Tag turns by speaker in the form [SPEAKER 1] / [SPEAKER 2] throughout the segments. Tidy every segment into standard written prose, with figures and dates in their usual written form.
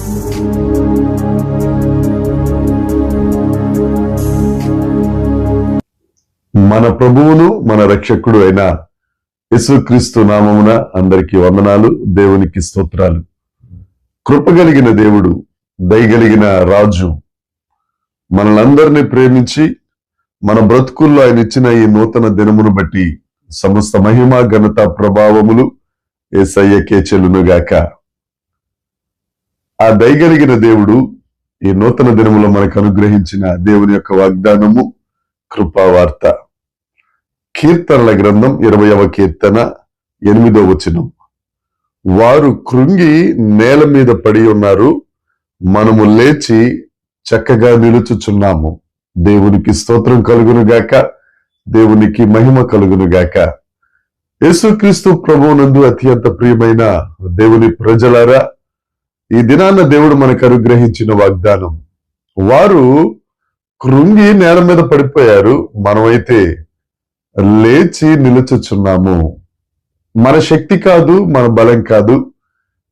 [SPEAKER 1] మన ప్రభువును మన రక్షకుడు అయిన యేసుక్రీస్తు నామమున అందరికీ వందనాలు. దేవునికి స్తోత్రాలు. కృపగలిగిన దేవుడు, దయగలిగిన రాజు మనలందరినీ ప్రేమించి మన బ్రతుకుల్లో ఆయన ఇచ్చిన ఈ నూతన దినమును బట్టి సమస్త మహిమ ఘనత ప్రభావములు యేసయ్యకే చెల్లునుగాక. ఆ దయగలిగిన దేవుడు ఈ నూతన దినములో మనకు అనుగ్రహించిన దేవుని యొక్క వాగ్దానము కృపావార్త. కీర్తనల గ్రంథం 20వ కీర్తన 8వ వచనం. వారు కృంగి నేల మీద పడి ఉన్నారు, మనము లేచి చక్కగా నిలుచుచున్నాము. దేవునికి స్తోత్రం కలుగునుగాక, దేవునికి మహిమ కలుగునుగాక. యేసుక్రీస్తు ప్రభువునందు అత్యంత ప్రియమైన దేవుని ప్రజలారా, ఈ దినాన్న దేవుడు మనకు అనుగ్రహించిన వాగ్దానం. వారు కృంగి నేల మీద పడిపోయారు, మనమైతే లేచి నిలుచుచున్నాము. మన శక్తి కాదు, మన బలం కాదు,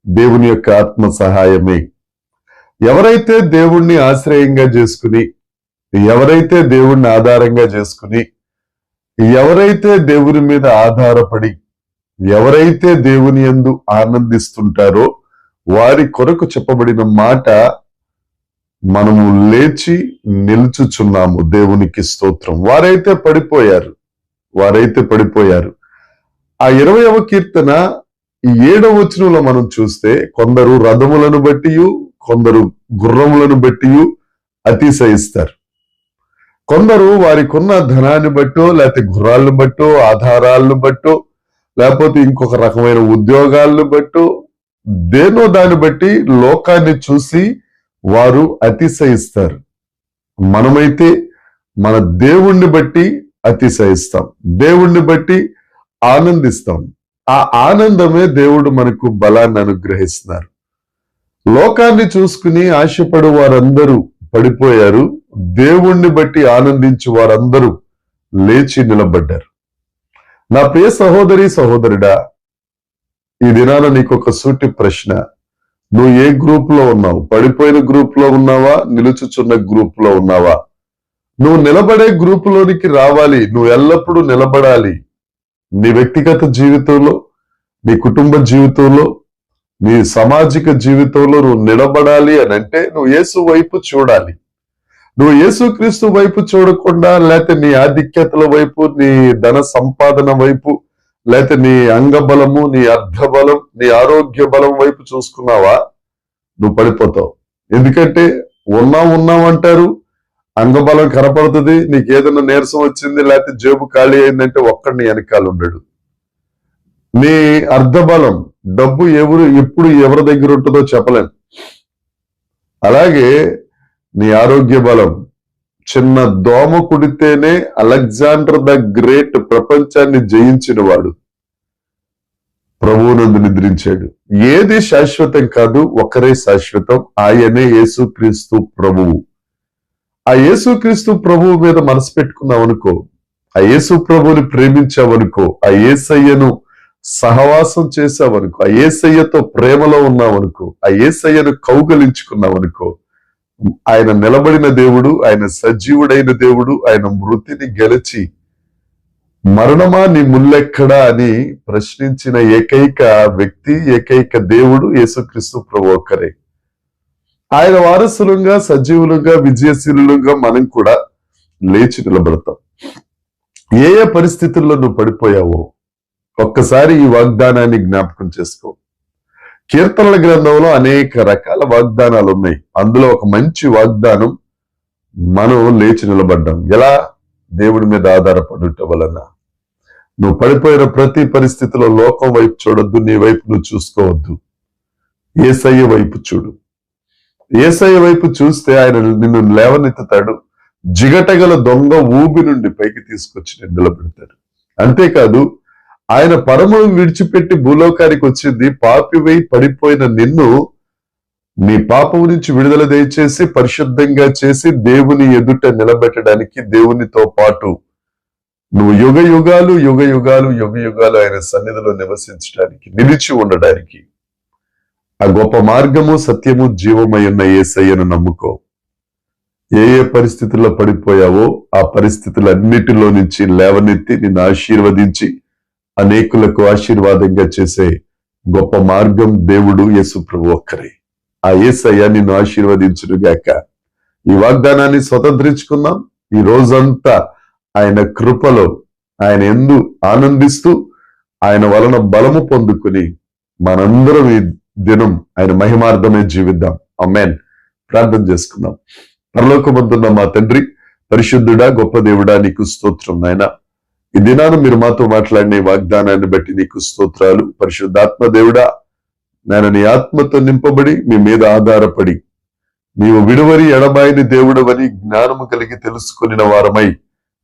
[SPEAKER 1] దేవుని యొక్క ఆత్మ సహాయమే. ఎవరైతే దేవుణ్ణి ఆశ్రయంగా చేసుకుని, ఎవరైతే దేవుణ్ణి ఆధారంగా చేసుకుని, ఎవరైతే దేవుని మీద ఆధారపడి, ఎవరైతే దేవుని యందు ఆనందిస్తుంటారో వారి కొరకు చెప్పబడిన మాట, మనము లేచి నిలుచుచున్నాము. దేవునికి స్తోత్రం. వారైతే పడిపోయారు. ఆ 20వ కీర్తన 7వ వచనంలో మనం చూస్తే, కొందరు రథములను బట్టి, కొందరు గుర్రములను బట్టి అతిశయిస్తారు. కొందరు వారికున్న ధనాన్ని బట్టో, లేకపోతే గుర్రాలను బట్టో, ఆధారాలను బట్టో, లేకపోతే ఇంకొక రకమైన ఉద్యోగాలను బట్టో, దేనో దాన్ని బట్టి లోకాన్ని చూసి వారు అతిశయిస్తారు. మనమైతే మన దేవుణ్ణి బట్టి అతిశయిస్తాం, దేవుణ్ణి బట్టి ఆనందిస్తాం. ఆ ఆనందమే దేవుడు మనకు బలాన్ని అనుగ్రహిస్తున్నారు. లోకాన్ని చూసుకుని ఆశపడు వారందరూ పడిపోయారు, దేవుణ్ణి బట్టి ఆనందించు వారందరూ లేచి నిలబడ్డారు. నా ప్రియ సహోదరి సహోదరుడా, ఈ దినాన నీకొక సూటి ప్రశ్న. నువ్వు ఏ గ్రూప్ లో ఉన్నావు? పడిపోయిన గ్రూప్ లో ఉన్నావా? నిలుచుచున్న గ్రూప్ లో ఉన్నావా? నువ్వు నిలబడే గ్రూప్ లోనికి రావాలి. నువ్వు ఎల్లప్పుడూ నిలబడాలి. నీ వ్యక్తిగత జీవితంలో, నీ కుటుంబ జీవితంలో, నీ సామాజిక జీవితంలో నువ్వు నిలబడాలి అని అంటే నువ్వు యేసు వైపు చూడాలి. నువ్వు యేసుక్రీస్తు వైపు చూడకుండా, లేకపోతే నీ ఆధిక్యతల వైపు, నీ ధన సంపాదన వైపు, లేకపోతే నీ అంగబలము, నీ అర్ధబలం, నీ ఆరోగ్య బలం వైపు చూసుకున్నావా, నువ్వు పడిపోతావు. ఎందుకంటే ఉన్నాం అంటారు, అంగబలం కనపడుతుంది, నీకు ఏదైనా నీరసం వచ్చింది, లేకపోతే జేబు ఖాళీ అయిందంటే ఒక్కడు నీ వెనకాల ఉండడు. నీ అర్ధబలం, డబ్బు ఎప్పుడు ఎవరి దగ్గర ఉంటుందో చెప్పలేం. అలాగే నీ ఆరోగ్య బలం, చిన్న దోమ కుడితేనే అలెగ్జాండర్ ద గ్రేట్ ప్రపంచాన్ని జయించిన వాడు ప్రభువునందు నిద్రించాడు. ఏది శాశ్వతం కాదు, ఒకరే శాశ్వతం, ఆయనే యేసుక్రీస్తు ప్రభువు. ఆ యేసుక్రీస్తు ప్రభువు మీద మనసు పెట్టుకున్నావనుకో, ఆ యేసు ప్రభువుని ప్రేమించావనుకో, ఆ యేసయ్యను సహవాసం చేసావనుకో, ఆ యేసయ్యతో ప్రేమలో ఉన్నావనుకో, ఆ యేసయ్యను కౌగలించుకున్నావనుకో, ఆయన నిలబడిన దేవుడు, ఆయన సజీవుడైన దేవుడు, ఆయన మృతిని గెలిచి మరణమా నీ ముల్లెక్కడా అని ప్రశ్నించిన ఏకైక వ్యక్తి, ఏకైక దేవుడు యేసుక్రీస్తు ప్రభు ఒక్కరే. ఆయన వారసులుగా, సజీవులుగా, విజయశీలుగా మనం కూడా లేచి నిలబడతాం. ఏ పరిస్థితుల్లో నువ్వు పడిపోయావో ఒక్కసారి ఈ వాగ్దానాన్ని జ్ఞాపకం చేసుకో. కీర్తనల గ్రంథంలో అనేక రకాల వాగ్దానాలు ఉన్నాయి. అందులో ఒక మంచి వాగ్దానం, మనం లేచి నిలబడ్డాం. ఎలా? దేవుడి మీద ఆధారపడుట వలన. నువ్వు పడిపోయిన ప్రతి పరిస్థితిలో లోకం వైపు చూడొద్దు, నీ వైపు నువ్వు చూసుకోవద్దు. యేసయ్య వైపు చూడు. యేసయ్య వైపు చూస్తే ఆయన నిన్ను లేవనెత్తుతాడు. జిగటగల దొంగ ఊబి నుండి పైకి తీసుకొచ్చి నిన్ను నిలబెడతాడు. అంతేకాదు, ఆయన పరమును విడిచిపెట్టి భూలోకానికి వచ్చింది పాపివై పడిపోయిన నిన్ను నీ పాపం నుంచి విడుదల దయచేసి పరిశుద్ధంగా చేసి దేవుని ఎదుట నిలబెట్టడానికి, దేవునితో పాటు నువ్వు యుగ యుగాలు ఆయన సన్నిధిలో నివసించడానికి, నిలిచి ఉండడానికి ఆ గొప్ప మార్గము, సత్యము, జీవమై ఉన్న యేసయ్యను నమ్ముకో. ఏ ఏ పరిస్థితుల్లో పడిపోయావో ఆ పరిస్థితులన్నిటిలో నుంచి లేవనెత్తి నిన్ను ఆశీర్వదించి అనేకులకు ఆశీర్వాదంగా చేసే గొప్ప మార్గం దేవుడు యేసు ప్రభు ఒక్కరే. ఆ యేసయ్య నిన్ను ఆశీర్వదించునుగాక. ఈ వాగ్దానాన్ని స్వతంత్రించుకున్నాం. ఈ రోజంతా ఆయన కృపలో, ఆయన యందు ఆనందిస్తూ, ఆయన వలన బలము పొందుకుని మనందరం ఈ దినం ఆయన మహిమార్థమే జీవిద్దాం. ఆమేన్. ప్రార్థన చేసుకుందాం. పరలోకమందున్న మా తండ్రి, పరిశుద్ధుడా, గొప్ప దేవుడా, నీకు స్తోత్రం నాయనా. ఈ దినాన మీరు మాతో మాట్లాడిన ఈ వాగ్దానాన్ని బట్టి నీకు స్తోత్రాలు. పరిశుద్ధాత్మ దేవుడా, నేను నీ ఆత్మతో నింపబడి మీ మీద ఆధారపడి నీవు విడువరి ఎడబాయిని దేవుడవని జ్ఞానము కలిగి తెలుసుకుని వారమై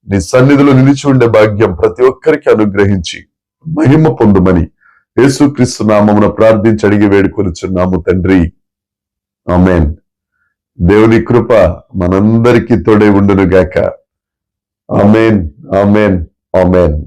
[SPEAKER 1] నీ సన్నిధిలో నిలిచి ఉండే భాగ్యం ప్రతి ఒక్కరికి అనుగ్రహించి మహిమ పొందుమని యేసుక్రీస్తు నామమున ప్రార్థించి అడిగి వేడుకొనుచున్నాము తండ్రి. ఆమేన్. దేవుని కృప మనందరికీ తోడై ఉండును గాక. ఆమేన్, ఆమేన్, ఆమేన్.